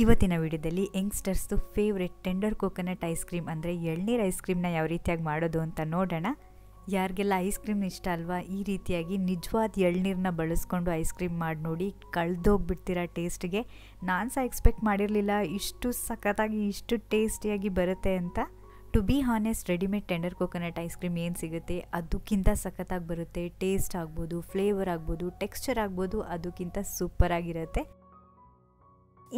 ಇವತ್ತಿನ ವಿಡಿಯೋದಲ್ಲಿ ಯಂಗ್ಸ್ಟರ್ಸ್ದು favourite tender coconut ice cream ಅಂದರೆ ಎಳ್ನೀರು ಐಸ್ ಕ್ರೀಮ್ನ ಯಾವ ರೀತಿಯಾಗಿ ಮಾಡೋದು ಅಂತ ನೋಡೋಣ. ಯಾರಿಗೆಲ್ಲ ಐಸ್ ಕ್ರೀಮ್ ಇಷ್ಟ ಅಲ್ವಾ, ಈ ರೀತಿಯಾಗಿ ನಿಜವಾದ ಎಳ್ನೀರನ್ನ ಬಳಸ್ಕೊಂಡು ಐಸ್ ಕ್ರೀಮ್ ಮಾಡಿ ನೋಡಿ, ಕಳೆದೋಗ್ಬಿಡ್ತೀರಾ ಟೇಸ್ಟ್ಗೆ. ನಾನು ಸಹ ಎಕ್ಸ್ಪೆಕ್ಟ್ ಮಾಡಿರಲಿಲ್ಲ ಇಷ್ಟು ಸಖತ್ತಾಗಿ ಇಷ್ಟು ಟೇಸ್ಟಿಯಾಗಿ ಬರುತ್ತೆ ಅಂತ. To be honest, readymade tender coconut ice cream ಏನು ಸಿಗುತ್ತೆ ಅದಕ್ಕಿಂತ ಸಖತ್ತಾಗಿ ಬರುತ್ತೆ. ಟೇಸ್ಟ್ ಆಗ್ಬೋದು, ಫ್ಲೇವರ್ ಆಗ್ಬೋದು, ಟೆಕ್ಸ್ಚರ್ ಆಗ್ಬೋದು, ಅದಕ್ಕಿಂತ ಸೂಪರಾಗಿರುತ್ತೆ.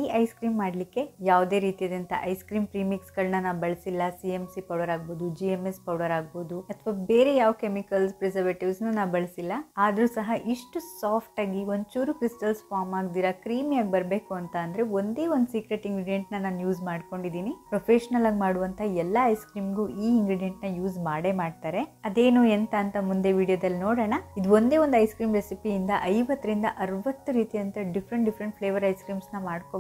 ಈ ಐಸ್ ಕ್ರೀಮ್ ಮಾಡಲಿಕ್ಕೆ ಯಾವುದೇ ರೀತಿಯಾದಂಥ ಐಸ್ ಕ್ರೀಮ್ ಪ್ರೀಮಿಕ್ಸ್ಗಳನ್ನ ನಾನು ಬಳಸಿಲ್ಲ. CMC ಪೌಡರ್ ಆಗ್ಬೋದು, GMS ಪೌಡರ್ ಆಗ್ಬೋದು, ಅಥವಾ ಬೇರೆ ಯಾವ ಕೆಮಿಕಲ್ಸ್ ಪ್ರಿಸರ್ವೇಟಿವ್ಸ್ನ ನಾನು ಬಳಸಿಲ್ಲ. ಆದರೂ ಸಹ ಇಷ್ಟು ಸಾಫ್ಟಾಗಿ ಒಂಚೂರು ಕ್ರಿಸ್ಟಲ್ಸ್ ಫಾರ್ಮ್ ಆಗದಿರ ಕ್ರೀಮಿಯಾಗಿ ಬರಬೇಕು ಅಂತ ಅಂದರೆ ಒಂದೇ ಒಂದು ಸೀಕ್ರೆಟ್ ಇಂಗ್ರೀಡಿಯೆಂಟ್ನ ನಾನು ಯೂಸ್ ಮಾಡ್ಕೊಂಡಿದ್ದೀನಿ. ಪ್ರೊಫೆಷ್ನಲ್ ಆಗಿ ಮಾಡುವಂಥ ಎಲ್ಲ ಐಸ್ ಕ್ರೀಮ್ಗೂ ಈ ಇಂಗ್ರೀಡಿಯೆಂಟ್ನ ಯೂಸ್ ಮಾಡೇ ಮಾಡ್ತಾರೆ. ಅದೇನು ಎಂತ ಅಂತ ಮುಂದೆ ವಿಡಿಯೋದಲ್ಲಿ ನೋಡೋಣ. ಇದು ಒಂದೇ ಒಂದು ಐಸ್ ಕ್ರೀಮ್ ರೆಸಿಪಿಯಿಂದ 50ರಿಂದ 60 ರೀತಿಯಂಥ ಡಿಫ್ರೆಂಟ್ ಫ್ಲೇವರ್ ಐಸ್ ಕ್ರೀಮ್ಸ್ನ ಮಾಡ್ಕೊ.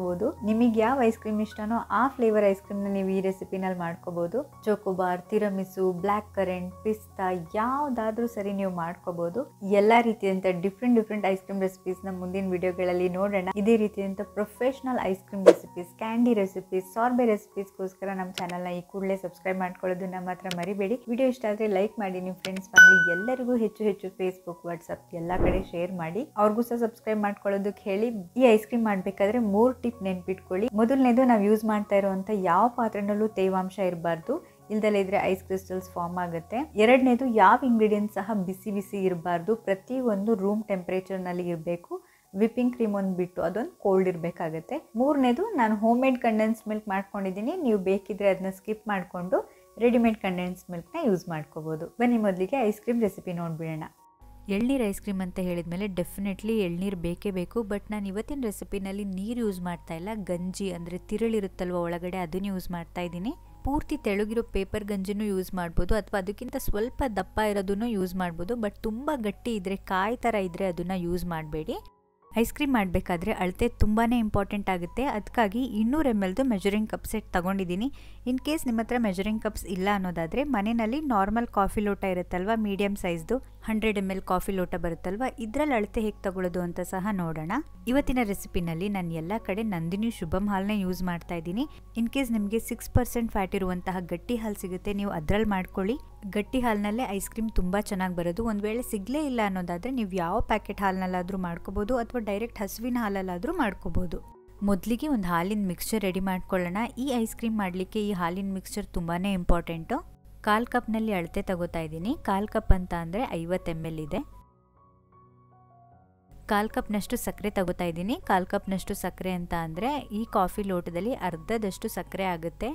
ನಿಮಗೆ ಯಾವ ಐಸ್ ಕ್ರೀಮ್ ಇಷ್ಟನೋ ಆ ಫ್ಲೇವರ್ ಐಸ್ ಕ್ರೀಮ್ ನ ನೀವು ಈ ರೆಸಿಪಿನಲ್ಲಿ ಮಾಡ್ಕೋಬಹುದು. ಚೋಕೋಬಾರ್, ತಿರಮಿಸು, ಬ್ಲಾಕ್ ಕರೆಂಟ್, ಪಿಸ್ತಾ ಯಾವ್ದಾದ್ರೂ ಸರಿ ನೀವು ಮಾಡ್ಕೋಬಹುದು. ಎಲ್ಲಾ ರೀತಿಯಂತ ಡಿಫ್ರೆಂಟ್ ಐಸ್ ಕ್ರೀಮ್ ರೆಸಿಪೀಸ್ ನ ಮುಂದಿನ ವಿಡಿಯೋಗಳಲ್ಲಿ ನೋಡೋಣ. ಇದೇ ರೀತಿಯಂತ professional ice cream recipes, candy recipes, sorbet ರೆಸಿಪೀಸ್ಗೋಸ್ಕರ ನಮ್ಮ ಚಾನಲ್ ನ ಈ ಕೂಡಲೇ ಸಬ್ಸ್ಕ್ರೈಬ್ ಮಾಡ್ಕೊಳ್ಳೋದನ್ನ ಮಾತ್ರ ಮರಿಬೇಡಿ. ವಿಡಿಯೋ ಇಷ್ಟ ಆದ್ರೆ ಲೈಕ್ ಮಾಡಿ, ನಿಮ್ಮ ಫ್ರೆಂಡ್ಸ್ ಫ್ಯಾಮಿಲಿ ಎಲ್ಲರಿಗೂ ಹೆಚ್ಚು ಫೇಸ್ಬುಕ್, ವಾಟ್ಸ್ಆಪ್ ಎಲ್ಲ ಕಡೆ ಶೇರ್ ಮಾಡಿ. ಅವ್ರಿಗೂ ಸಹ ಸಬ್ಸ್ಕ್ರೈಬ್ ಮಾಡ್ಕೊಳ್ಳೋದಕ್ಕೆ ಹೇಳಿ. ಈ ಐಸ್ ಕ್ರೀಮ್ ಮಾಡ್ಬೇಕಾದ್ರೆ 3 ಟಿಪ್ ನೆನ್ಪಿಟ್ಕೊಳ್ಳಿ. ಮೊದಲನೇದು, ನಾವು ಯೂಸ್ ಮಾಡ್ತಾ ಇರುವಂತ ಯಾವ ಪಾತ್ರೆನಲ್ಲೂ ತೇವಾಂಶ ಇರಬಾರ್ದು, ಇಲ್ದಲ್ಲೇ ಇದ್ರೆ ಐಸ್ ಕ್ರಿಸ್ಟಲ್ಸ್ ಫಾರ್ಮ್ ಆಗುತ್ತೆ. ಎರಡನೇದು, ಯಾವ ಇಂಗ್ರೀಡಿಯೆಂಟ್ ಸಹ ಬಿಸಿ ಇರಬಾರ್ದು, ಪ್ರತಿಯೊಂದು ರೂಮ್ ಟೆಂಪರೇಚರ್ ನಲ್ಲಿ ಇರಬೇಕು. ವಿಪ್ಪಿಂಗ್ ಕ್ರೀಮ್ ಒಂದು ಬಿಟ್ಟು ಅದೊಂದು ಕೋಲ್ಡ್ ಇರಬೇಕಾಗುತ್ತೆ. ಮೂರನೇದು, ನಾನು ಹೋಮ್ ಮೇಡ್ ಕಂಡೆನ್ಸ್ ಮಿಲ್ಕ್ ಮಾಡ್ಕೊಂಡಿದ್ದೀನಿ. ನೀವು ಬೇಕಿದ್ರೆ ಅದನ್ನ ಸ್ಕಿಪ್ ಮಾಡಿಕೊಂಡು ರೆಡಿಮೇಡ್ ಕಂಡೆನ್ಸ್ ಮಿಲ್ಕ್ನ ಯೂಸ್ ಮಾಡ್ಕೋಬಹುದು. ಬನ್ನಿ ಮೊದಲಿಗೆ ಐಸ್ ಕ್ರೀಮ್ ರೆಸಿಪಿ ನೋಡ್ಬಿಡೋಣ. ಎಳ್ನೀರು ಐಸ್ ಕ್ರೀಮ್ ಅಂತ ಹೇಳಿದ್ಮೇಲೆ ಡೆಫಿನೆಟ್ಲಿ ಎಳ್ನೀರು ಬೇಕೇ ಬೇಕು. ಬಟ್ ನಾನು ಇವತ್ತಿನ ರೆಸಿಪಿನಲ್ಲಿ ನೀರು ಯೂಸ್ ಮಾಡ್ತಾ ಇಲ್ಲ, ಗಂಜಿ ಅಂದರೆ ತಿರುಳಿರುತ್ತಲ್ವ ಒಳಗಡೆ, ಅದನ್ನು ಯೂಸ್ ಮಾಡ್ತಾ ಇದ್ದೀನಿ. ಪೂರ್ತಿ ತೆಳುಗಿರೋ ಪೇಪರ್ ಗಂಜಿನೂ ಯೂಸ್ ಮಾಡ್ಬೋದು, ಅಥವಾ ಅದಕ್ಕಿಂತ ಸ್ವಲ್ಪ ದಪ್ಪ ಇರೋದನ್ನು ಯೂಸ್ ಮಾಡ್ಬೋದು. ಬಟ್ ತುಂಬ ಗಟ್ಟಿ ಇದ್ದರೆ, ಕಾಯಿ ಥರ ಇದ್ದರೆ ಅದನ್ನು ಯೂಸ್ ಮಾಡಬೇಡಿ. ಐಸ್ ಕ್ರೀಮ್ ಮಾಡಬೇಕಾದ್ರೆ ಅಳತೆ ತುಂಬಾ ಇಂಪಾರ್ಟೆಂಟ್ ಆಗುತ್ತೆ. ಅದಕ್ಕಾಗಿ 200 ml ಮೆಜರಿಂಗ್ ಕಪ್ ಸೆಟ್ ತೊಗೊಂಡಿದ್ದೀನಿ. ಇನ್ ಕೇಸ್ ನಿಮ್ಮ ಹತ್ರ ಮೆಜರಿಂಗ್ ಕಪ್ಸ್ ಇಲ್ಲ ಅನ್ನೋದಾದರೆ ಮನೆಯಲ್ಲಿ ನಾರ್ಮಲ್ ಕಾಫಿ ಲೋಟ ಇರುತ್ತಲ್ವ, ಮೀಡಿಯಮ್ ಸೈಜ್ದು 100 ml ಕಾಫಿ ಲೋಟ ಬರುತ್ತಲ್ವ, ಇದರಲ್ಲಿ ಅಳತೆ ಹೇಗೆ ತಗೊಳ್ಳೋದು ಅಂತ ಸಹ ನೋಡೋಣ. ಇವತ್ತಿನ ರೆಸಿಪಿನಲ್ಲಿ ನಾನು ಎಲ್ಲ ಕಡೆ ನಂದಿನಿ ಶುಭಂ ಹಾಲನ್ನೇ ಯೂಸ್ ಮಾಡ್ತಾ ಇದ್ದೀನಿ. ಇನ್ ಕೇಸ್ ನಿಮಗೆ 6% ಫ್ಯಾಟ್ ಇರುವಂತಹ ಗಟ್ಟಿ ಹಾಲು ಸಿಗುತ್ತೆ, ನೀವು ಅದರಲ್ಲಿ ಮಾಡ್ಕೊಳ್ಳಿ. ಗಟ್ಟಿ ಹಾಲಿನಲ್ಲೇ ಐಸ್ ಕ್ರೀಮ್ ತುಂಬ ಚೆನ್ನಾಗಿ ಬರೋದು. ಒಂದು ವೇಳೆ ಸಿಗಲೇ ಇಲ್ಲ ಅನ್ನೋದಾದರೆ ನೀವು ಯಾವ ಪ್ಯಾಕೆಟ್ ಹಾಲಿನಲ್ಲಾದರೂ ಮಾಡ್ಕೋಬೋದು, ಅಥವಾ ಡೈರೆಕ್ಟ್ ಹಸುವಿನ ಹಾಲಲ್ಲಾದರೂ ಮಾಡ್ಕೋಬೋದು. ಮೊದಲಿಗೆ ಒಂದು ಹಾಲಿನ ಮಿಕ್ಸ್ಚರ್ ರೆಡಿ ಮಾಡ್ಕೊಳ್ಳೋಣ. ಈ ಐಸ್ ಕ್ರೀಮ್ ಮಾಡಲಿಕ್ಕೆ ಈ ಹಾಲಿನ ಮಿಕ್ಸ್ಚರ್ ತುಂಬಾ ಇಂಪಾರ್ಟೆಂಟು. 1/4 ಕಪ್ನಲ್ಲಿ ಅಳತೆ ತಗೋತಾ ಇದ್ದೀನಿ. 1/4 ಕಪ್ ಅಂತ ಅಂದರೆ 50 ml ಇದೆ. 1/4 ಕಪ್ನಷ್ಟು ಸಕ್ಕರೆ ತಗೋತಾ ಇದ್ದೀನಿ. 1/4 ಕಪ್ನಷ್ಟು ಸಕ್ಕರೆ ಅಂತ ಅಂದರೆ ಈ ಕಾಫಿ ಲೋಟದಲ್ಲಿ ಅರ್ಧದಷ್ಟು ಸಕ್ಕರೆ ಆಗುತ್ತೆ.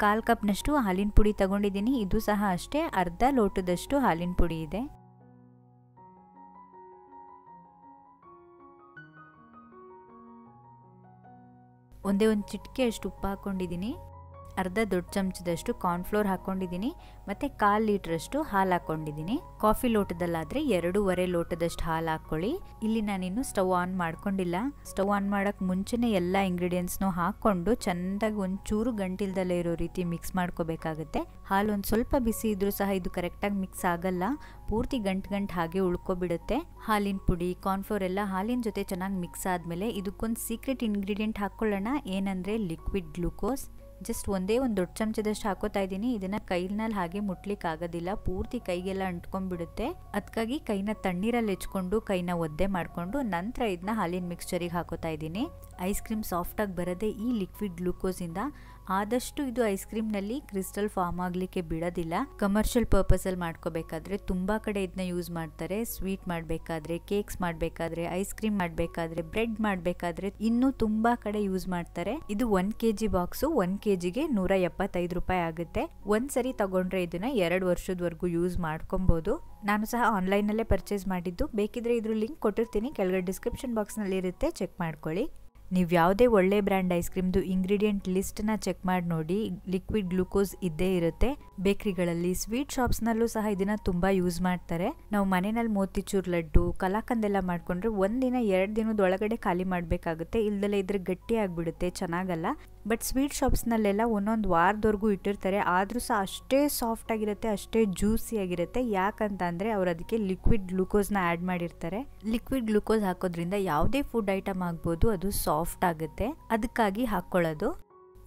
1/4 ಕಪ್ನಷ್ಟು ಹಾಲಿನ ಪುಡಿ ತಗೊಂಡಿದ್ದೀನಿ. ಇದು ಸಹ ಅಷ್ಟೇ, ಅರ್ಧ ಲೋಟದಷ್ಟು ಹಾಲಿನ ಪುಡಿ ಇದೆ. ಒಂದೇ ಒಂದು ಚಿಟಿಕೆಯಷ್ಟು ಉಪ್ಪು ಹಾಕ್ಕೊಂಡಿದ್ದೀನಿ. ಅರ್ಧ ದೊಡ್ಡ ಚಮಚದಷ್ಟು ಕಾರ್ನ್ಫ್ಲೋರ್ ಹಾಕ್ಕೊಂಡಿದ್ದೀನಿ. ಮತ್ತು 1/4 ಲೀಟ್ರಷ್ಟು ಹಾಲು ಹಾಕ್ಕೊಂಡಿದ್ದೀನಿ. ಕಾಫಿ ಲೋಟದಲ್ಲಾದರೆ 2.5 ಲೋಟದಷ್ಟು ಹಾಲು ಹಾಕ್ಕೊಳ್ಳಿ. ಇಲ್ಲಿ ನಾನಿನ್ನು ಸ್ಟವ್ ಆನ್ ಮಾಡ್ಕೊಂಡಿಲ್ಲ. ಸ್ಟವ್ ಆನ್ ಮಾಡೋಕ್ಕೆ ಮುಂಚೆನೇ ಎಲ್ಲ ಇಂಗ್ರೀಡಿಯೆಂಟ್ಸ್ನೂ ಹಾಕ್ಕೊಂಡು ಚೆಂದಾಗಿ ಒಂಚೂರು ಗಂಟಿಲ್ದಲ್ಲೇ ಇರೋ ರೀತಿ ಮಿಕ್ಸ್ ಮಾಡ್ಕೋಬೇಕಾಗುತ್ತೆ. ಹಾಲು ಒಂದು ಸ್ವಲ್ಪ ಬಿಸಿ ಇದ್ರೂ ಸಹ ಇದು ಕರೆಕ್ಟಾಗಿ ಮಿಕ್ಸ್ ಆಗಲ್ಲ, ಪೂರ್ತಿ ಗಂಟು ಹಾಗೆ ಉಳ್ಕೊಬಿಡುತ್ತೆ. ಹಾಲಿನ ಪುಡಿ, ಕಾರ್ನ್ಫ್ಲೋರ್ ಎಲ್ಲ ಹಾಲಿನ ಜೊತೆ ಚೆನ್ನಾಗಿ ಮಿಕ್ಸ್ ಆದಮೇಲೆ ಇದಕ್ಕೊಂದು ಸೀಕ್ರೆಟ್ ಇಂಗ್ರೀಡಿಯೆಂಟ್ ಹಾಕ್ಕೊಳ್ಳೋಣ. ಏನಂದರೆ ಲಿಕ್ವಿಡ್ ಗ್ಲೂಕೋಸ್. ಜಸ್ಟ್ ಒಂದೇ ಒಂದು ದೊಡ್ಡ ಚಮಚದಷ್ಟು ಹಾಕೋತಾ ಇದ್ದೀನಿ. ಇದನ್ನ ಕೈನಲ್ಲಿ ಹಾಗೆ ಮುಟ್ಲಿಕ್ಕೆ ಆಗೋದಿಲ್ಲ, ಪೂರ್ತಿ ಕೈಗೆಲ್ಲ ಅಂಟ್ಕೊಂಡ್ಬಿಡುತ್ತೆ. ಅದಕ್ಕಾಗಿ ಕೈನ ತಣ್ಣೀರಲ್ಲಿ ಹೆಚ್ಕೊಂಡು ಕೈನ ಒದ್ದೆ ಮಾಡಿಕೊಂಡು ನಂತರ ಇದನ್ನ ಹಾಲಿನ ಮಿಕ್ಸ್ಚರಿಗೆ ಹಾಕೋತಾ ಇದ್ದೀನಿ. ಐಸ್ ಕ್ರೀಮ್ ಸಾಫ್ಟಾಗಿ ಬರೋದೇ ಈ ಲಿಕ್ವಿಡ್ ಗ್ಲೂಕೋಸಿಂದ. ಆದಷ್ಟು ಇದು ಐಸ್ ಕ್ರೀಮ್ನಲ್ಲಿ ಕ್ರಿಸ್ಟಲ್ ಫಾರ್ಮ್ ಆಗಲಿಕ್ಕೆ ಬಿಡೋದಿಲ್ಲ. ಕಮರ್ಷಿಯಲ್ ಪರ್ಪಸಲ್ಲಿ ಮಾಡ್ಕೋಬೇಕಾದ್ರೆ ತುಂಬ ಕಡೆ ಇದನ್ನ ಯೂಸ್ ಮಾಡ್ತಾರೆ. ಸ್ವೀಟ್ ಮಾಡಬೇಕಾದ್ರೆ, ಕೇಕ್ಸ್ ಮಾಡಬೇಕಾದ್ರೆ, ಐಸ್ ಕ್ರೀಮ್ ಮಾಡಬೇಕಾದ್ರೆ, ಬ್ರೆಡ್ ಮಾಡಬೇಕಾದ್ರೆ ಇನ್ನೂ ತುಂಬ ಕಡೆ ಯೂಸ್ ಮಾಡ್ತಾರೆ. ಇದು 1 kg ಬಾಕ್ಸು 1 kgಗೆ 175 ರೂಪಾಯಿ ಆಗುತ್ತೆ. ಒಂದ್ಸರಿ ತಗೊಂಡ್ರೆ ಇದನ್ನ 2 ವರ್ಷದವರೆಗೂ ಯೂಸ್ ಮಾಡ್ಕೊಬೋದು. ನಾನು ಸಹ ಆನ್ಲೈನಲ್ಲೇ ಪರ್ಚೇಸ್ ಮಾಡಿದ್ದು. ಬೇಕಿದ್ರೆ ಇದ್ರ ಲಿಂಕ್ ಕೊಟ್ಟಿರ್ತೀನಿ, ಕೆಳಗಡೆ ಡಿಸ್ಕ್ರಿಪ್ಷನ್ ಬಾಕ್ಸ್ನಲ್ಲಿ ಇರುತ್ತೆ, ಚೆಕ್ ಮಾಡ್ಕೊಳ್ಳಿ. ನೀವು ಯಾವುದೇ ಒಳ್ಳೆ ಬ್ರ್ಯಾಂಡ್ ಐಸ್ ಕ್ರೀಮ್ದು ಇಂಗ್ರೀಡಿಯೆಂಟ್ ಲಿಸ್ಟನ್ನ ಚೆಕ್ ಮಾಡಿ ನೋಡಿ, ಲಿಕ್ವಿಡ್ ಗ್ಲೂಕೋಸ್ ಇದ್ದೇ ಇರುತ್ತೆ. ಬೇಕ್ರಿಗಳಲ್ಲಿ ಸ್ವೀಟ್ ಶಾಪ್ಸ್ನಲ್ಲೂ ಸಹ ಇದನ್ನ ತುಂಬಾ ಯೂಸ್ ಮಾಡ್ತಾರೆ. ನಾವು ಮನೆಯಲ್ಲಿ ಮೋತಿಚೂರ್ ಲಡ್ಡು ಕಲಾಕಂದ್ ಎಲ್ಲ ಮಾಡ್ಕೊಂಡ್ರೆ ಒಂದಿನ 2 ದಿನದೊಳಗಡೆ ಖಾಲಿ ಮಾಡಬೇಕಾಗುತ್ತೆ, ಇಲ್ದಲೇ ಇದ್ರೆ ಗಟ್ಟಿ ಆಗ್ಬಿಡುತ್ತೆ, ಚೆನ್ನಾಗಲ್ಲ. ಬಟ್ ಸ್ವೀಟ್ ಶಾಪ್ಸ್ನಲ್ಲೆಲ್ಲ ಒಂದೊಂದು ವಾರದವರೆಗೂ ಇಟ್ಟಿರ್ತಾರೆ, ಆದರೂ ಸಹ ಅಷ್ಟೇ ಸಾಫ್ಟ್ ಆಗಿರುತ್ತೆ, ಅಷ್ಟೇ ಜ್ಯೂಸಿ ಆಗಿರುತ್ತೆ. ಯಾಕಂತ ಅಂದರೆ ಅವ್ರು ಅದಕ್ಕೆ ಲಿಕ್ವಿಡ್ ಗ್ಲೂಕೋಸ್ನ ಆ್ಯಡ್ ಮಾಡಿರ್ತಾರೆ. ಲಿಕ್ವಿಡ್ ಗ್ಲೂಕೋಸ್ ಹಾಕೋದ್ರಿಂದ ಯಾವುದೇ ಫುಡ್ ಐಟಮ್ ಆಗ್ಬೋದು ಅದು ಸಾಫ್ಟ್ ಆಗುತ್ತೆ, ಅದಕ್ಕಾಗಿ ಹಾಕ್ಕೊಳ್ಳೋದು.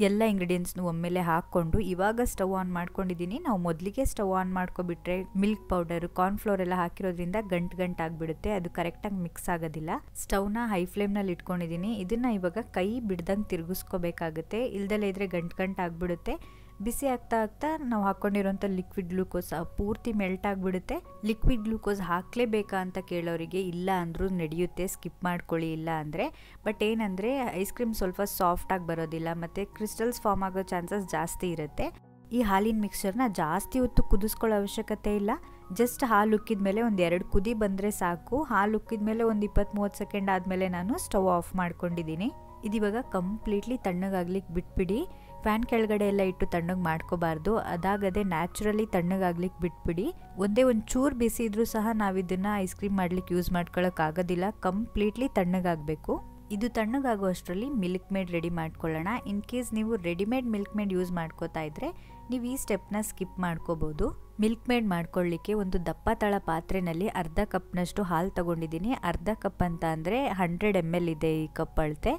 ಎಲ್ಲ ಇಂಗ್ರೀಡಿಯೆಂಟ್ಸ್ನು ಒಮ್ಮೆಲೆ ಹಾಕ್ಕೊಂಡು ಇವಾಗ ಸ್ಟವ್ ಆನ್ ಮಾಡ್ಕೊಂಡಿದ್ದೀನಿ. ನಾವು ಮೊದಲಿಗೆ ಸ್ಟವ್ ಆನ್ ಮಾಡ್ಕೊಬಿಟ್ರೆ ಮಿಲ್ಕ್ ಪೌಡರ್ ಕಾರ್ನ್ಫ್ಲೋರ್ ಎಲ್ಲ ಹಾಕಿರೋದ್ರಿಂದ ಗಂಟು ಆಗಿಬಿಡುತ್ತೆ, ಅದು ಕರೆಕ್ಟಾಗಿ ಮಿಕ್ಸ್ ಆಗೋದಿಲ್ಲ. ಸ್ಟವ್ನ ಹೈ ಫ್ಲೇಮ್ನಲ್ಲಿ ಇಟ್ಕೊಂಡಿದ್ದೀನಿ. ಇದನ್ನು ಇವಾಗ ಕೈ ಬಿಡ್ದಂಗೆ ತಿರುಗಿಸ್ಕೋಬೇಕಾಗುತ್ತೆ, ಇಲ್ದಲೇ ಇದ್ರೆ ಗಂಟು ಆಗಿಬಿಡುತ್ತೆ. ಬಿಸಿ ಆಗ್ತಾ ನಾವು ಹಾಕ್ಕೊಂಡಿರೋಂಥ ಲಿಕ್ವಿಡ್ ಗ್ಲೂಕೋಸ್ ಪೂರ್ತಿ ಮೆಲ್ಟ್ ಆಗಿಬಿಡುತ್ತೆ. ಲಿಕ್ವಿಡ್ ಗ್ಲೂಕೋಸ್ ಹಾಕಲೇಬೇಕಾ ಅಂತ ಕೇಳೋರಿಗೆ ಇಲ್ಲ ಅಂದರೂ ನಡೆಯುತ್ತೆ, ಸ್ಕಿಪ್ ಮಾಡ್ಕೊಳ್ಳಿ ಇಲ್ಲ ಅಂದರೆ. ಬಟ್ ಏನಂದರೆ ಐಸ್ ಕ್ರೀಮ್ ಸ್ವಲ್ಪ ಸಾಫ್ಟಾಗಿ ಬರೋದಿಲ್ಲ ಮತ್ತು ಕ್ರಿಸ್ಟಲ್ಸ್ ಫಾರ್ಮ್ ಆಗೋ ಚಾನ್ಸಸ್ ಜಾಸ್ತಿ ಇರುತ್ತೆ. ಈ ಹಾಲಿನ ಮಿಕ್ಸ್ಚರ್ನ ಜಾಸ್ತಿ ಹೊತ್ತು ಕುದಿಸ್ಕೊಳ್ಳೋ ಅವಶ್ಯಕತೆ ಇಲ್ಲ. ಜಸ್ಟ್ ಹಾಲು ಉಕ್ಕಿದ ಮೇಲೆ ಒಂದು 2 ಕುದಿ ಬಂದರೆ ಸಾಕು. ಹಾಲು ಉಕ್ಕಿದ ಮೇಲೆ ಒಂದು 20-30 ಸೆಕೆಂಡ್ ಆದಮೇಲೆ ನಾನು ಸ್ಟವ್ ಆಫ್ ಮಾಡ್ಕೊಂಡಿದ್ದೀನಿ. ಇದಿವಾಗ ಕಂಪ್ಲೀಟ್ಲಿ ತಣ್ಣಗಾಗ್ಲಿಕ್ಕೆ ಬಿಟ್ಬಿಡಿ. ಫ್ಯಾನ್ ಕೆಳಗಡೆ ಎಲ್ಲ ಇಟ್ಟು ತಣ್ಣಗೆ ಮಾಡ್ಕೋಬಾರ್ದು, ಅದಾಗದೆ ನ್ಯಾಚುರಲಿ ತಣ್ಣಗಾಗ್ಲಿಕ್ಕೆ ಬಿಟ್ಬಿಡಿ. ಒಂದು ಚೂರು ಬಿಸಿ ಇದ್ರೂ ಸಹ ನಾವು ಇದನ್ನು ಐಸ್ ಕ್ರೀಮ್ ಮಾಡ್ಲಿಕ್ಕೆ ಯೂಸ್ ಮಾಡ್ಕೊಳ್ಳೋಕ್ಕಾಗೋದಿಲ್ಲ, ಕಂಪ್ಲೀಟ್ಲಿ ತಣ್ಣಗಾಗಬೇಕು. ಇದು ತಣ್ಣಗಾಗೋ ಅಷ್ಟರಲ್ಲಿ ಮಿಲ್ಕ್ ಮೇಡ್ ರೆಡಿ ಮಾಡ್ಕೊಳ್ಳೋಣ. ಇನ್ ಕೇಸ್ ನೀವು ರೆಡಿಮೇಡ್ ಮಿಲ್ಕ್ ಮೇಡ್ ಯೂಸ್ ಮಾಡ್ಕೋತಾ ಇದ್ರೆ ನೀವು ಈ ಸ್ಟೆಪ್ನ ಸ್ಕಿಪ್ ಮಾಡ್ಕೋಬೋದು. ಮಿಲ್ಕ್ ಮೇಡ್ ಮಾಡ್ಕೊಳ್ಳಿಕ್ಕೆ ಒಂದು ದಪ್ಪ ತಳ ಪಾತ್ರೆಯಲ್ಲಿ ಅರ್ಧ ಕಪ್ನಷ್ಟು ಹಾಲು ತಗೊಂಡಿದ್ದೀನಿ. ಅರ್ಧ ಕಪ್ ಅಂತ ಅಂದರೆ 100 ml ಇದೆ ಈ ಕಪ್ ಅಳತೆ.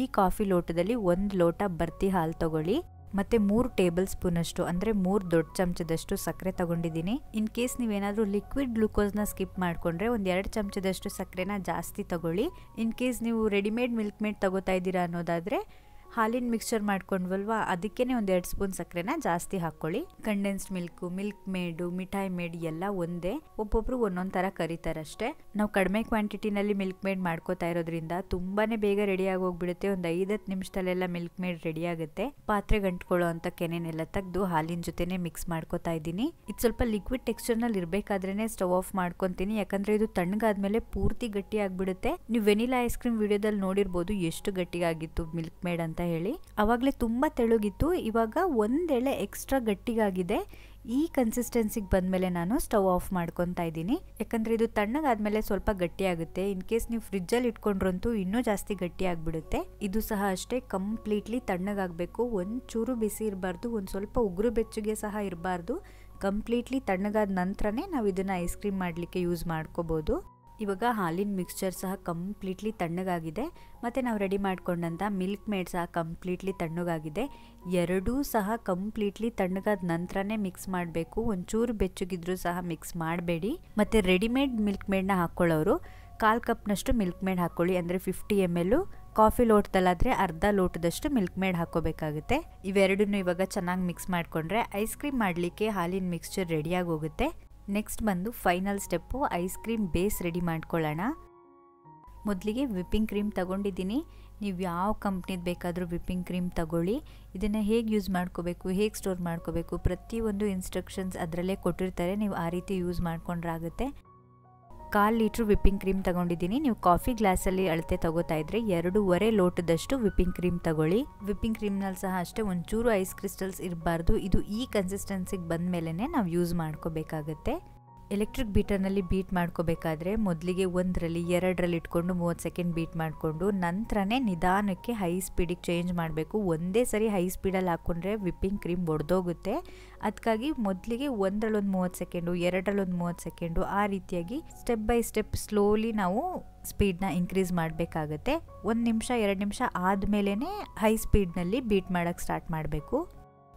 ಈ ಕಾಫಿ ಲೋಟದಲ್ಲಿ 1 ಲೋಟ ಬರ್ತಿ ಹಾಲು ತಗೊಳ್ಳಿ, ಮತ್ತು 3 ಟೇಬಲ್ ಸ್ಪೂನಷ್ಟು ಅಂದರೆ 3 ದೊಡ್ಡ ಚಮಚದಷ್ಟು ಸಕ್ಕರೆ ತಗೊಂಡಿದ್ದೀನಿ. ಇನ್ ಕೇಸ್ ನೀವೇನಾದರೂ ಲಿಕ್ವಿಡ್ ಗ್ಲೂಕೋಸ್ನ ಸ್ಕಿಪ್ ಮಾಡಿಕೊಂಡ್ರೆ ಒಂದು 2 ಚಮಚದಷ್ಟು ಸಕ್ಕರೆನ ಜಾಸ್ತಿ ತಗೊಳ್ಳಿ. ಇನ್ ಕೇಸ್ ನೀವು ರೆಡಿಮೇಡ್ ಮಿಲ್ಕ್ ಮೇಡ್ ತಗೋತಾ ಇದ್ದೀರಾ ಅನ್ನೋದಾದರೆ ಹಾಲಿನ ಮಿಕ್ಸ್ಚರ್ ಮಾಡ್ಕೊಂಡ್ವಲ್ವಾ, ಅದಕ್ಕೇ ಒಂದು 2 ಸ್ಪೂನ್ ಸಕ್ಕರೆನ ಜಾಸ್ತಿ ಹಾಕ್ಕೊಳ್ಳಿ. ಕಂಡೆನ್ಸ್ಡ್ ಮಿಲ್ಕು, ಮಿಲ್ಕ್ ಮೇಡು, ಮಿಠಾಯಿ ಮೇಡ್ ಎಲ್ಲ ಒಂದೇ, ಒಬ್ಬೊಬ್ರು ಒಂದೊಂದು ಥರ ಕರೀತಾರಷ್ಟೇ. ನಾವು ಕಡಿಮೆ ಕ್ವಾಂಟಿಟಿನಲ್ಲಿ ಮಿಲ್ಕ್ ಮೇಡ್ ಮಾಡ್ಕೋತಾ ಇರೋದ್ರಿಂದ ತುಂಬಾ ಬೇಗ ರೆಡಿಯಾಗಿ ಹೋಗ್ಬಿಡುತ್ತೆ. ಒಂದು 5-10 ನಿಮಿಷದಲ್ಲೆಲ್ಲ ಮಿಲ್ಕ್ ಮೇಡ್ ರೆಡಿ ಆಗುತ್ತೆ. ಪಾತ್ರೆ ಗಂಟ್ಕೊಳ್ಳೋ ಅಂತ ಕೆನೆನೆಲ್ಲ ತೆಗೆದು ಹಾಲಿನ ಜೊತೆನೆ ಮಿಕ್ಸ್ ಮಾಡ್ಕೋತಾ ಇದ್ದೀನಿ. ಇದು ಸ್ವಲ್ಪ ಲಿಕ್ವಿಡ್ ಟೆಕ್ಸ್ಚರ್ನಲ್ಲಿ ಇರಬೇಕಾದ್ರೇನೆ ಸ್ಟವ್ ಆಫ್ ಮಾಡ್ಕೊತೀನಿ, ಯಾಕಂದರೆ ಇದು ತಣ್ಣಗಾದ್ಮೇಲೆ ಪೂರ್ತಿ ಗಟ್ಟಿ ಆಗಿಬಿಡುತ್ತೆ. ನೀವು ವೆನಿಲಾ ಐಸ್ ಕ್ರೀಮ್ ವಿಡಿಯೋದಲ್ಲಿ ನೋಡಿರ್ಬೋದು ಎಷ್ಟು ಗಟ್ಟಿಗಾಗಿತ್ತು ಮಿಲ್ಕ್ ಮೇಡ್ ಅಂತ ಹೇಳಿ. ಅವಾಗಲೇ ತುಂಬ ತೆಳುಗಿತ್ತು, ಇವಾಗ ಒಂದೆಳೆ ಎಕ್ಸ್ಟ್ರಾ ಗಟ್ಟಿಗಾಗಿದೆ. ಈ ಕನ್ಸಿಸ್ಟೆನ್ಸಿಗೆ ಬಂದಮೇಲೆ ನಾನು ಸ್ಟವ್ ಆಫ್ ಮಾಡ್ಕೊತಾ ಇದ್ದೀನಿ, ಯಾಕಂದರೆ ಇದು ತಣ್ಣಗಾದ್ಮೇಲೆ ಸ್ವಲ್ಪ ಗಟ್ಟಿ ಆಗುತ್ತೆ. ಇನ್ ಕೇಸ್ ನೀವು ಫ್ರಿಜ್ಜಲ್ಲಿ ಇಟ್ಕೊಂಡ್ರಂತೂ ಇನ್ನೂ ಜಾಸ್ತಿ ಗಟ್ಟಿ ಆಗಿಬಿಡುತ್ತೆ. ಇದು ಸಹ ಅಷ್ಟೇ ಕಂಪ್ಲೀಟ್ಲಿ ತಣ್ಣಗಾಗಬೇಕು, ಒಂಚೂರು ಬಿಸಿ ಇರಬಾರ್ದು, ಒಂದು ಸ್ವಲ್ಪ ಉಗುರು ಬೆಚ್ಚಗೆ ಸಹ ಇರಬಾರ್ದು. ಕಂಪ್ಲೀಟ್ಲಿ ತಣ್ಣಗಾದ ನಂತರನೇ ನಾವು ಇದನ್ನು ಐಸ್ ಕ್ರೀಮ್ ಮಾಡಲಿಕ್ಕೆ ಯೂಸ್ ಮಾಡ್ಕೋಬೋದು. ಇವಾಗ ಹಾಲಿನ ಮಿಕ್ಸ್ಚರ್ ಸಹ ಕಂಪ್ಲೀಟ್ಲಿ ತಣ್ಣಗಾಗಿದೆ, ಮತ್ತು ನಾವು ರೆಡಿ ಮಾಡ್ಕೊಂಡಂಥ ಮಿಲ್ಕ್ ಮೇಡ್ ಸಹ ಕಂಪ್ಲೀಟ್ಲಿ ತಣ್ಣಗಾಗಿದೆ. ಎರಡೂ ಸಹ ಕಂಪ್ಲೀಟ್ಲಿ ತಣ್ಣಗಾದ ನಂತರನೇ ಮಿಕ್ಸ್ ಮಾಡಬೇಕು, ಒಂಚೂರು ಬೆಚ್ಚಗಿದ್ರೂ ಸಹ ಮಿಕ್ಸ್ ಮಾಡಬೇಡಿ. ಮತ್ತು ರೆಡಿಮೇಡ್ ಮಿಲ್ಕ್ ಮೇಡ್ನ ಹಾಕ್ಕೊಳ್ಳೋರು 1/4 ಕಪ್ನಷ್ಟು ಮಿಲ್ಕ್ ಮೇಡ್ ಹಾಕ್ಕೊಳ್ಳಿ, ಅಂದರೆ 50 ml. ಕಾಫಿ ಲೋಟದಲ್ಲಾದರೆ ಅರ್ಧ ಲೋಟದಷ್ಟು ಮಿಲ್ಕ್ ಮೇಡ್ ಹಾಕ್ಕೋಬೇಕಾಗುತ್ತೆ. ಇವೆರಡನ್ನೂ ಇವಾಗ ಚೆನ್ನಾಗಿ ಮಿಕ್ಸ್ ಮಾಡಿಕೊಂಡ್ರೆ ಐಸ್ ಕ್ರೀಮ್ ಮಾಡಲಿಕ್ಕೆ ಹಾಲಿನ ಮಿಕ್ಸ್ಚರ್ ರೆಡಿಯಾಗಿ ಹೋಗುತ್ತೆ. ನೆಕ್ಸ್ಟ್ ಬಂದು final step, ice cream base ready ಮಾಡ್ಕೊಳ್ಳೋಣ. ಮೊದಲಿಗೆ ವಿಪ್ಪಿಂಗ್ ಕ್ರೀಮ್ ತಗೊಂಡಿದ್ದೀನಿ. ನೀವು ಯಾವ ಕಂಪ್ನಿದು ಬೇಕಾದರೂ ವಿಪ್ಪಿಂಗ್ ಕ್ರೀಮ್ ತಗೊಳ್ಳಿ. ಇದನ್ನು ಹೇಗೆ ಯೂಸ್ ಮಾಡ್ಕೋಬೇಕು, ಹೇಗೆ ಸ್ಟೋರ್ ಮಾಡ್ಕೋಬೇಕು, ಪ್ರತಿಯೊಂದು ಇನ್ಸ್ಟ್ರಕ್ಷನ್ಸ್ ಅದರಲ್ಲೇ ಕೊಟ್ಟಿರ್ತಾರೆ, ನೀವು ಆ ರೀತಿ ಯೂಸ್ ಮಾಡ್ಕೊಂಡ್ರಾಗುತ್ತೆ. 1/4 ಲೀಟ್ರ್ ವಿಪ್ಪಿಂಗ್ ಕ್ರೀಮ್ ತಗೊಂಡಿದ್ದೀನಿ. ನೀವು ಕಾಫಿ ಗ್ಲಾಸಲ್ಲಿ ಅಳತೆ ತಗೋತಾ ಇದ್ರೆ 2.5 ಲೋಟದಷ್ಟು ವಿಪ್ಪಿಂಗ್ ಕ್ರೀಮ್ ತಗೊಳ್ಳಿ. ವಿಪ್ಪಿಂಗ್ ಕ್ರೀಮ್ನಲ್ಲಿ ಸಹ ಅಷ್ಟೇ ಒಂಚೂರು ಐಸ್ ಕ್ರಿಸ್ಟಲ್ಸ್ ಇರಬಾರ್ದು. ಇದು ಈ ಕನ್ಸಿಸ್ಟೆನ್ಸಿಗೆ ಬಂದ ಮೇಲೇ ನಾವು ಯೂಸ್ ಮಾಡ್ಕೋಬೇಕಾಗತ್ತೆ. ಎಲೆಕ್ಟ್ರಿಕ್ ಬೀಟರ್ನಲ್ಲಿ ಬೀಟ್ ಮಾಡ್ಕೋಬೇಕಾದ್ರೆ ಮೊದಲಿಗೆ 1ರಲ್ಲಿ 2ರಲ್ಲಿ ಇಟ್ಕೊಂಡು 30 ಸೆಕೆಂಡ್ ಬೀಟ್ ಮಾಡಿಕೊಂಡು ನಂತರನೇ ನಿಧಾನಕ್ಕೆ ಹೈ ಸ್ಪೀಡಿಗೆ ಚೇಂಜ್ ಮಾಡಬೇಕು. ಒಂದೇ ಸರಿ ಹೈ ಸ್ಪೀಡಲ್ಲಿ ಹಾಕ್ಕೊಂಡ್ರೆ ವಿಪ್ಪಿಂಗ್ ಕ್ರೀಮ್ ಒಡೆದೋಗುತ್ತೆ. ಅದಕ್ಕಾಗಿ ಮೊದಲಿಗೆ 1ರಲ್ಲಿ ಒಂದು 30 ಸೆಕೆಂಡು, 2ರಲ್ಲಿ ಒಂದು 30 ಸೆಕೆಂಡು, ಆ ರೀತಿಯಾಗಿ ಸ್ಟೆಪ್ ಬೈ ಸ್ಟೆಪ್ ಸ್ಲೋಲಿ ನಾವು ಸ್ಪೀಡ್ನ ಇನ್ಕ್ರೀಸ್ ಮಾಡಬೇಕಾಗತ್ತೆ. 1 ನಿಮಿಷ 2 ನಿಮಿಷ ಆದಮೇಲೆ ಹೈ ಸ್ಪೀಡ್ನಲ್ಲಿ ಬೀಟ್ ಮಾಡೋಕ್ಕೆ ಸ್ಟಾರ್ಟ್ ಮಾಡಬೇಕು.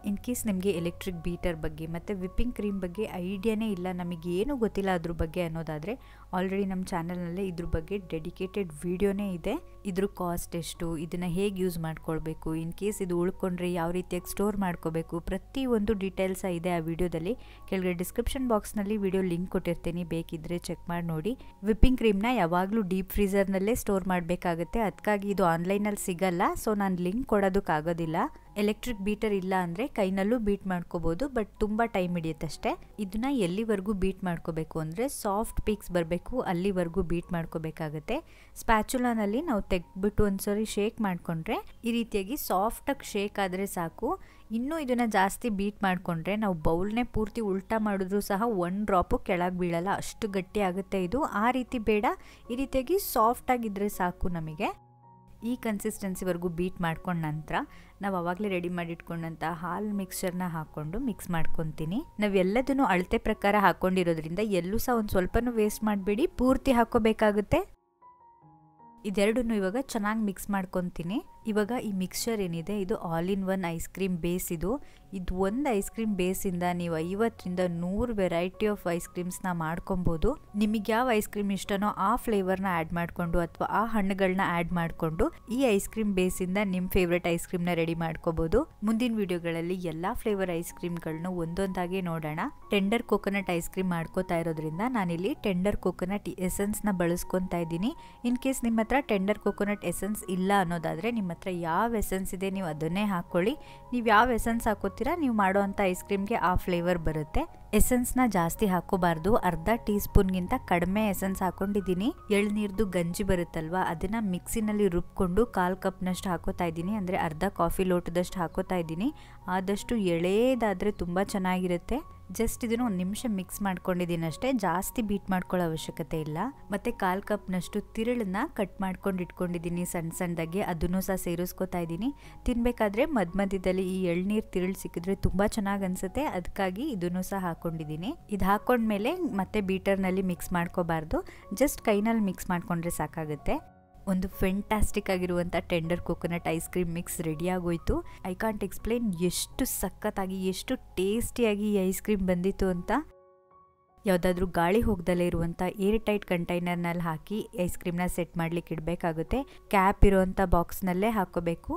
ಇನ್ ಕೇಸ್ ನಿಮಗೆ ಎಲೆಕ್ಟ್ರಿಕ್ ಬೀಟರ್ ಬಗ್ಗೆ ಮತ್ತು ವಿಪ್ಪಿಂಗ್ ಕ್ರೀಮ್ ಬಗ್ಗೆ ಐಡಿಯಾನೇ ಇಲ್ಲ, ನಮಗೇನು ಗೊತ್ತಿಲ್ಲ ಅದ್ರ ಬಗ್ಗೆ ಅನ್ನೋದಾದರೆ ಆಲ್ರೆಡಿ ನಮ್ಮ ಚಾನಲ್ನಲ್ಲೇ ಇದ್ರ ಬಗ್ಗೆ ಡೆಡಿಕೇಟೆಡ್ ವಿಡಿಯೋನೇ ಇದೆ. ಇದ್ರ ಕಾಸ್ಟ್ ಎಷ್ಟು, ಇದನ್ನು ಹೇಗೆ ಯೂಸ್ ಮಾಡ್ಕೊಳ್ಬೇಕು, ಇನ್ ಕೇಸ್ ಇದು ಉಳ್ಕೊಂಡ್ರೆ ಯಾವ ರೀತಿಯಾಗಿ ಸ್ಟೋರ್ ಮಾಡ್ಕೋಬೇಕು, ಪ್ರತಿಯೊಂದು ಡೀಟೇಲ್ಸ ಇದೆ ಆ ವಿಡಿಯೋದಲ್ಲಿ. ಕೆಳಗಡೆ ಡಿಸ್ಕ್ರಿಪ್ಷನ್ ಬಾಕ್ಸ್ನಲ್ಲಿ ವಿಡಿಯೋ ಲಿಂಕ್ ಕೊಟ್ಟಿರ್ತೀನಿ, ಬೇಕಿದ್ದರೆ ಚೆಕ್ ಮಾಡಿ ನೋಡಿ. ವಿಪ್ಪಿಂಗ್ ಕ್ರೀಮ್ನ ಯಾವಾಗಲೂ ಡೀಪ್ ಫ್ರೀಸರ್ನಲ್ಲೇ ಸ್ಟೋರ್ ಮಾಡಬೇಕಾಗುತ್ತೆ, ಅದಕ್ಕಾಗಿ ಇದು ಆನ್ಲೈನಲ್ಲಿ ಸಿಗಲ್ಲ, ಸೊ ನಾನು ಲಿಂಕ್ ಕೊಡೋದಕ್ಕಾಗೋದಿಲ್ಲ. ಎಲೆಕ್ಟ್ರಿಕ್ ಬೀಟರ್ ಇಲ್ಲ ಅಂದರೆ ಕೈನಲ್ಲೂ ಬೀಟ್ ಮಾಡ್ಕೋಬೋದು, ಬಟ್ ತುಂಬ ಟೈಮ್ ಹಿಡಿಯುತ್ತಷ್ಟೇ. ಇದನ್ನ ಎಲ್ಲಿವರೆಗೂ ಬೀಟ್ ಮಾಡ್ಕೋಬೇಕು ಅಂದರೆ ಸಾಫ್ಟ್ ಪೀಕ್ಸ್ ಬರಬೇಕು, ಅಲ್ಲಿವರೆಗೂ ಬೀಟ್ ಮಾಡ್ಕೋಬೇಕಾಗತ್ತೆ. ಸ್ಪ್ಯಾಚುಲಾನಲ್ಲಿ ನಾವು ತೆಗ್ಬಿಟ್ಟು ಒಂದ್ಸರಿ ಶೇಕ್ ಮಾಡಿಕೊಂಡ್ರೆ ಈ ರೀತಿಯಾಗಿ ಸಾಫ್ಟಾಗಿ ಶೇಕ್ ಆದರೆ ಸಾಕು. ಇನ್ನೂ ಇದನ್ನು ಜಾಸ್ತಿ ಬೀಟ್ ಮಾಡಿಕೊಂಡ್ರೆ ನಾವು ಬೌಲ್ನೇ ಪೂರ್ತಿ ಉಲ್ಟಾ ಮಾಡಿದ್ರೂ ಸಹ 1 ಡ್ರಾಪು ಕೆಳಗೆ ಬೀಳಲ್ಲ, ಅಷ್ಟು ಗಟ್ಟಿ ಆಗುತ್ತೆ ಇದು. ಆ ರೀತಿ ಬೇಡ, ಈ ರೀತಿಯಾಗಿ ಸಾಫ್ಟಾಗಿದ್ದರೆ ಸಾಕು ನಮಗೆ. ಈ ಕನ್ಸಿಸ್ಟೆನ್ಸಿವರೆಗೂ ಬೀಟ್ ಮಾಡ್ಕೊಂಡ ನಂತರ ನಾವು ಆವಾಗಲೇ ರೆಡಿ ಮಾಡಿಟ್ಕೊಂಡಂಥ ಹಾಲು ಮಿಕ್ಸ್ಚರ್ನ ಹಾಕ್ಕೊಂಡು ಮಿಕ್ಸ್ ಮಾಡ್ಕೊತೀನಿ. ನಾವೆಲ್ಲದನ್ನು ಅಳತೆ ಪ್ರಕಾರ ಹಾಕ್ಕೊಂಡಿರೋದ್ರಿಂದ ಎಲ್ಲೂ ಸಹ ಒಂದು ಸ್ವಲ್ಪನೂ ವೇಸ್ಟ್ ಮಾಡಬೇಡಿ, ಪೂರ್ತಿ ಹಾಕ್ಕೋಬೇಕಾಗುತ್ತೆ. ಇದೆರಡನ್ನು ಇವಾಗ ಚೆನ್ನಾಗಿ ಮಿಕ್ಸ್ ಮಾಡ್ಕೊತೀನಿ. ಇವಾಗ ಈ ಮಿಕ್ಸ್ಚರ್ ಏನಿದೆ ಇದು all in one ice cream base. ಇದು ಒಂದು ಐಸ್ ಕ್ರೀಮ್ ಬೇಸಿಂದ ನೀವು 50ರಿಂದ 100 ವೆರೈಟಿ ಆಫ್ ಐಸ್ ಕ್ರೀಮ್ಸ್ನ ಮಾಡ್ಕೊಬೋದು. ನಿಮಗೆ ಯಾವ ಐಸ್ ಕ್ರೀಮ್ ಇಷ್ಟನೋ ಆ ಫ್ಲೇವರ್ನ ಆ್ಯಡ್ ಮಾಡಿಕೊಂಡು ಅಥವಾ ಆ ಹಣ್ಣುಗಳನ್ನ ಆ್ಯಡ್ ಮಾಡಿಕೊಂಡು ಈ ಐಸ್ ಕ್ರೀಮ್ ಬೇಸಿಂದ ನಿಮ್ಮ ಫೇವ್ರೆಟ್ ಐಸ್ ಕ್ರೀಮ್ನ ರೆಡಿ ಮಾಡ್ಕೋಬೋದು. ಮುಂದಿನ ವಿಡಿಯೋಗಳಲ್ಲಿ ಎಲ್ಲ ಫ್ಲೇವರ್ ಐಸ್ ಕ್ರೀಮ್ಗಳನ್ನು ಒಂದೊಂದಾಗಿ ನೋಡೋಣ. ಟೆಂಡರ್ ಕೋಕೋನಟ್ ಐಸ್ ಕ್ರೀಮ್ ಮಾಡ್ಕೋತಾ ಇರೋದ್ರಿಂದ ನಾನಿಲ್ಲಿ ಟೆಂಡರ್ ಕೋಕೋನಟ್ ಎಸೆನ್ಸ್ನ ಬಳಸ್ಕೊತಾ ಇದ್ದೀನಿ. ಇನ್ ಕೇಸ್ ನಿಮ್ಮ ಹತ್ರ ಟೆಂಡರ್ ಕೋಕೋನಟ್ ಎಸೆನ್ಸ್ ಇಲ್ಲ ಅನ್ನೋದಾದರೆ ನಿಮ್ಮ ಹತ್ರ ಯಾವ ಎಸೆನ್ಸ್ ಇದೆ ನೀವು ಅದನ್ನೇ ಹಾಕ್ಕೊಳ್ಳಿ. ನೀವು ಯಾವ ಎಸೆನ್ಸ್ ಹಾಕೋತೀರಾ ನೀವು ಮಾಡೋವಂಥ ಐಸ್ ಕ್ರೀಮ್ಗೆ ಆ ಫ್ಲೇವರ್ ಬರುತ್ತೆ. ಎಸೆನ್ಸ್ನ ಜಾಸ್ತಿ ಹಾಕೋಬಾರ್ದು, ಅರ್ಧ ಟೀ ಸ್ಪೂನ್ಗಿಂತ ಕಡಿಮೆ ಎಸೆನ್ಸ್ ಹಾಕೊಂಡಿದ್ದೀನಿ. ಎಳ್ನೀರ್ದು ಗಂಜಿ ಬರುತ್ತಲ್ವಾ, ಅದನ್ನು ಮಿಕ್ಸಿನಲ್ಲಿ ರುಬ್ಕೊಂಡು 1/4 ಕಪ್ನಷ್ಟು ಹಾಕೋತಾ ಇದ್ದೀನಿ, ಅಂದರೆ ಅರ್ಧ ಕಾಫಿ ಲೋಟದಷ್ಟು ಹಾಕೋತಾ ಇದ್ದೀನಿ. ಆದಷ್ಟು ಎಳೆದಾದರೆ ತುಂಬ ಚೆನ್ನಾಗಿರುತ್ತೆ. ಜಸ್ಟ್ ಇದನ್ನು 1 ನಿಮಿಷ ಮಿಕ್ಸ್ ಮಾಡ್ಕೊಂಡಿದ್ದೀನಿ ಅಷ್ಟೇ, ಜಾಸ್ತಿ ಬೀಟ್ ಮಾಡ್ಕೊಳ್ಳೋ ಅವಶ್ಯಕತೆ ಇಲ್ಲ. ಮತ್ತು 1/4 ಕಪ್ನಷ್ಟು ತಿರುಳನ್ನ ಕಟ್ ಮಾಡ್ಕೊಂಡು ಇಟ್ಕೊಂಡಿದ್ದೀನಿ ಸಣ್ಣ ಸಣ್ಣದಾಗಿ, ಅದನ್ನು ಸಹ ಸೇರಿಸ್ಕೊತಾ ಇದ್ದೀನಿ. ತಿನ್ನಬೇಕಾದ್ರೆ ಮಧ್ಯದಲ್ಲಿ ಈ ಎಳ್ನೀರು ತಿರುಳು ಸಿಕ್ಕಿದ್ರೆ ತುಂಬ ಚೆನ್ನಾಗಿ ಅನಿಸುತ್ತೆ, ಅದಕ್ಕಾಗಿ ಇದನ್ನು ಸಹ ಹಾಕ್ಕೊಂಡಿದ್ದೀನಿ. ಇದು ಹಾಕ್ಕೊಂಡ್ಮೇಲೆ ಮತ್ತೆ ಬೀಟರ್ನಲ್ಲಿ ಮಿಕ್ಸ್ ಮಾಡ್ಕೋಬಾರ್ದು, ಜಸ್ಟ್ ಕೈನಲ್ಲಿ ಮಿಕ್ಸ್ ಮಾಡಿಕೊಂಡ್ರೆ ಸಾಕಾಗುತ್ತೆ. ಒಂದು ಫೆಂಟಾಸ್ಟಿಕ್ ಆಗಿರುವಂಥ tender coconut ice cream mix ready ಆಗೋಯ್ತು. ಐ ಕಾಂಟ್ ಎಕ್ಸ್ಪ್ಲೈನ್ ಎಷ್ಟು ಸಖತ್ತಾಗಿ ಎಷ್ಟು ಟೇಸ್ಟಿಯಾಗಿ ಈ ಐಸ್ ಕ್ರೀಮ್ ಬಂದಿತ್ತು ಅಂತ. ಯಾವುದಾದ್ರೂ ಗಾಳಿ ಹೋಗ್ದಲ್ಲೇ ಇರುವಂಥ ಏರ್ ಟೈಟ್ ಕಂಟೈನರ್ನಲ್ಲಿ ಹಾಕಿ ಐಸ್ ಕ್ರೀಮ್ನ ಸೆಟ್ ಮಾಡಲಿಕ್ಕೆ ಇಡಬೇಕಾಗುತ್ತೆ. ಕ್ಯಾಪ್ ಇರುವಂಥ ಬಾಕ್ಸ್ನಲ್ಲೇ ಹಾಕೋಬೇಕು,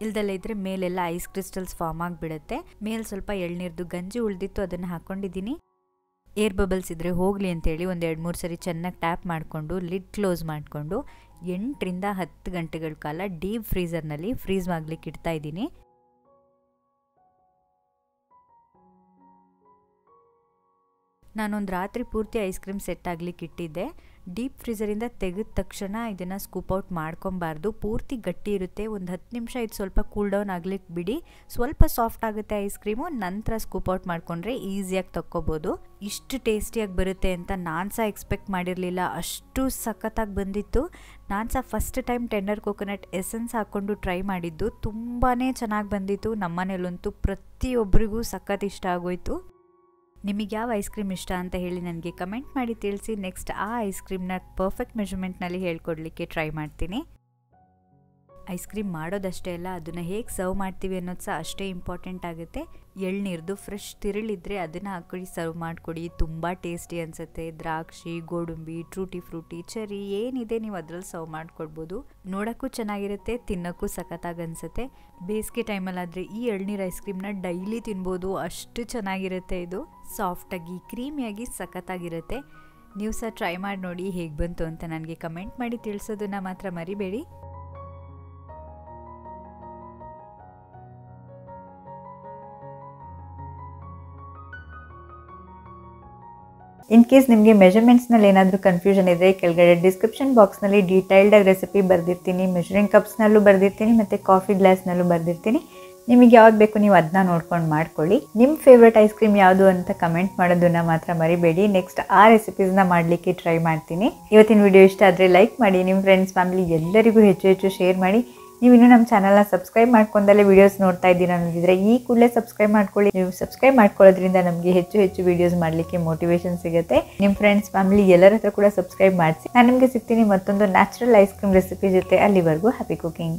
ಇಲ್ದಲ್ಲೇ ಇದ್ದರೆ ಮೇಲೆಲ್ಲ ಐಸ್ ಕ್ರಿಸ್ಟಲ್ಸ್ ಫಾರ್ಮ್ ಆಗಿಬಿಡುತ್ತೆ. ಮೇಲೆ ಸ್ವಲ್ಪ ಎಳ್ನೀರ್ದು ಗಂಜಿ ಉಳಿದಿತ್ತು, ಅದನ್ನು ಹಾಕ್ಕೊಂಡಿದ್ದೀನಿ. ಏರ್ ಬಬಲ್ಸ್ ಇದ್ದರೆ ಹೋಗಲಿ ಅಂತೇಳಿ ಒಂದು 2-3 ಸರಿ ಚೆನ್ನಾಗಿ ಟ್ಯಾಪ್ ಮಾಡಿಕೊಂಡು ಲಿಡ್ ಕ್ಲೋಸ್ ಮಾಡಿಕೊಂಡು 8ರಿಂದ 10 ಗಂಟೆಗಳ ಕಾಲ ಡೀಪ್ ಫ್ರೀಸರ್ನಲ್ಲಿ ಫ್ರೀಸ್ ಆಗಲಿಕ್ಕೆ ಇಡ್ತಾ ಇದ್ದೀನಿ. ನಾನೊಂದು ರಾತ್ರಿ ಪೂರ್ತಿ ಐಸ್ ಕ್ರೀಮ್ ಸೆಟ್ ಆಗಲಿಕ್ಕೆ ಇಟ್ಟಿದ್ದೆ. ಡೀಪ್ ಫ್ರೀಸರಿಂದ ತೆಗೆದ ತಕ್ಷಣ ಇದನ್ನು ಸ್ಕೂಪ್ ಔಟ್ ಮಾಡ್ಕೊಬಾರ್ದು, ಪೂರ್ತಿ ಗಟ್ಟಿ ಇರುತ್ತೆ. ಒಂದು 10 ನಿಮಿಷ ಇದು ಸ್ವಲ್ಪ ಕೂಲ್ ಡೌನ್ ಆಗ್ಲಿಕ್ಕೆ ಬಿಡಿ, ಸ್ವಲ್ಪ ಸಾಫ್ಟ್ ಆಗುತ್ತೆ ಐಸ್ ಕ್ರೀಮು. ನಂತರ ಸ್ಕೂಪ್ ಔಟ್ ಮಾಡಿಕೊಂಡ್ರೆ ಈಸಿಯಾಗಿ ತಕ್ಕೋಬೋದು. ಇಷ್ಟು ಟೇಸ್ಟಿಯಾಗಿ ಬರುತ್ತೆ ಅಂತ ನಾನು ಸಹ ಎಕ್ಸ್ಪೆಕ್ಟ್ ಮಾಡಿರಲಿಲ್ಲ, ಅಷ್ಟು ಸಖತ್ತಾಗಿ ಬಂದಿತ್ತು. ನಾನು ಸಹ first time tender coconut essence ಹಾಕ್ಕೊಂಡು ಟ್ರೈ ಮಾಡಿದ್ದು, ತುಂಬಾ ಚೆನ್ನಾಗಿ ಬಂದಿತ್ತು. ನಮ್ಮನೇಲಂತೂ ಪ್ರತಿಯೊಬ್ಬರಿಗೂ ಸಖತ್ ಇಷ್ಟ ಆಗೋಯ್ತು. ನಿಮಗೆ ಯಾವ ಐಸ್ ಕ್ರೀಮ್ ಇಷ್ಟ ಅಂತ ಹೇಳಿ ನನಗೆ ಕಮೆಂಟ್ ಮಾಡಿ ತಿಳಿಸಿ. ನೆಕ್ಸ್ಟ್ ಆ ಐಸ್ ಕ್ರೀಮ್ನ ಪರ್ಫೆಕ್ಟ್ ಮೆಜರ್ಮೆಂಟ್ನಲ್ಲಿ ಹೇಳ್ಕೊಡ್ಲಿಕ್ಕೆ ಟ್ರೈ ಮಾಡ್ತೀನಿ. ಐಸ್ ಕ್ರೀಮ್ ಮಾಡೋದಷ್ಟೇ ಅಲ್ಲ, ಅದನ್ನು ಹೇಗೆ ಸರ್ವ್ ಮಾಡ್ತೀವಿ ಅನ್ನೋದು ಸಹ ಅಷ್ಟೇ ಇಂಪಾರ್ಟೆಂಟ್ ಆಗುತ್ತೆ. ಎಳ್ನೀರ್ದು ಫ್ರೆಶ್ ತಿರುಳಿದ್ರೆ ಅದನ್ನು ಹಾಕಿ ಸರ್ವ್ ಮಾಡಿಕೊಡಿ, ತುಂಬ ಟೇಸ್ಟಿ ಅನಿಸುತ್ತೆ. ದ್ರಾಕ್ಷಿ, ಗೋಡಂಬಿ, ಟ್ರೂಟಿ ಫ್ರೂಟಿ, ಚೆರಿ ಏನಿದೆ ನೀವು ಅದರಲ್ಲಿ ಸರ್ವ್ ಮಾಡ್ಕೊಡ್ಬೋದು. ನೋಡೋಕ್ಕೂ ಚೆನ್ನಾಗಿರುತ್ತೆ, ತಿನ್ನೋಕ್ಕೂ ಸಖತ್ತಾಗಿ ಅನಿಸುತ್ತೆ. ಬೇಸಿಗೆ ಟೈಮಲ್ಲಾದರೆ ಈ ಎಳ್ನೀರು ಐಸ್ ಕ್ರೀಮ್ನ ಡೈಲಿ ತಿನ್ಬೋದು, ಅಷ್ಟು ಚೆನ್ನಾಗಿರುತ್ತೆ. ಇದು ಸಾಫ್ಟಾಗಿ ಕ್ರೀಮಿಯಾಗಿ ಸಖತ್ತಾಗಿರುತ್ತೆ. ನೀವು ಸಹ ಟ್ರೈ ಮಾಡಿ ನೋಡಿ ಹೇಗೆ ಬಂತು ಅಂತ ನನಗೆ ಕಮೆಂಟ್ ಮಾಡಿ ತಿಳಿಸೋದನ್ನು ಮಾತ್ರ ಮರಿಬೇಡಿ. ಇನ್ ಕೇಸ್ ನಿಮಗೆ ಮೆಜರ್ಮೆಂಟ್ಸ್ನಲ್ಲಿ ಏನಾದರೂ ಕನ್ಫ್ಯೂಷನ್ ಇದೆ, ಕೆಳಗಡೆ ಡಿಸ್ಕ್ರಿಪ್ಷನ್ ಬಾಕ್ಸ್ನಲ್ಲಿ ಡೀಟೈಲ್ಡಾಗಿ ರೆಸಿಪಿ ಬರೆದಿರ್ತೀನಿ, ಮೆಷರಿಂಗ್ ಕಪ್ಸ್ನಲ್ಲೂ ಬರೆದಿರ್ತೀನಿ ಮತ್ತು ಕಾಫಿ ಗ್ಲಾಸ್ನಲ್ಲೂ ಬರೆದಿರ್ತೀನಿ. ನಿಮಗೆ ಯಾವ್ದು ಬೇಕು ನೀವು ಅದನ್ನ ನೋಡ್ಕೊಂಡು ಮಾಡ್ಕೊಳ್ಳಿ. ನಿಮ್ಮ ಫೇವ್ರೆಟ್ ಐಸ್ ಕ್ರೀಮ್ ಯಾವುದು ಅಂತ ಕಮೆಂಟ್ ಮಾಡೋದನ್ನು ಮಾತ್ರ ಮರಿಬೇಡಿ. ನೆಕ್ಸ್ಟ್ ಆ ರೆಸಿಪೀಸ್ನ ಮಾಡಲಿಕ್ಕೆ ಟ್ರೈ ಮಾಡ್ತೀನಿ. ಇವತ್ತಿನ ವಿಡಿಯೋ ಇಷ್ಟ ಆದರೆ ಲೈಕ್ ಮಾಡಿ, ನಿಮ್ಮ ಫ್ರೆಂಡ್ಸ್ ಫ್ಯಾಮಿಲಿ ಎಲ್ಲರಿಗೂ ಹೆಚ್ಚು ಶೇರ್ ಮಾಡಿ. ನೀವು ಇನ್ನೂ ನಮ್ಮ ಚಾನಲ್ನ ಸಬ್ಸ್ಕ್ರೈಬ್ ಮಾಡ್ಕೊಂಡಲ್ಲೇ ವೀಡಿಯೋಸ್ ನೋಡ್ತಾ ಇದ್ದೀರಾ ಅನ್ನೋದಿದ್ರೆ ಈ ಕೂಡಲೇ ಸಬ್ಸ್ಕ್ರೈಬ್ ಮಾಡ್ಕೊಳ್ಳಿ. ನೀವು ಸಬ್ಸ್ಕ್ರೈಬ್ ಮಾಡ್ಕೊಳ್ಳೋದ್ರಿಂದ ನಮಗೆ ಹೆಚ್ಚು ವೀಡಿಯೋಸ್ ಮಾಡಲಿಕ್ಕೆ ಮೋಟಿವೇಶನ್ ಸಿಗುತ್ತೆ. ನಿಮ್ಮ ಫ್ರೆಂಡ್ಸ್ ಫ್ಯಾಮಿಲಿ ಎಲ್ಲರ ಹತ್ರ ಕೂಡ ಸಬ್ಸ್ಕ್ರೈಬ್ ಮಾಡಿಸಿ. ನಾನು ನಿಮಗೆ ಸಿಗ್ತೀನಿ ಮತ್ತೊಂದು ನ್ಯಾಚುರಲ್ ಐಸ್ ಕ್ರೀಮ್ ರೆಸಿಪಿ ಜೊತೆ. ಅಲ್ಲಿವರೆಗೂ ಹ್ಯಾಪಿ ಕುಕಿಂಗ್.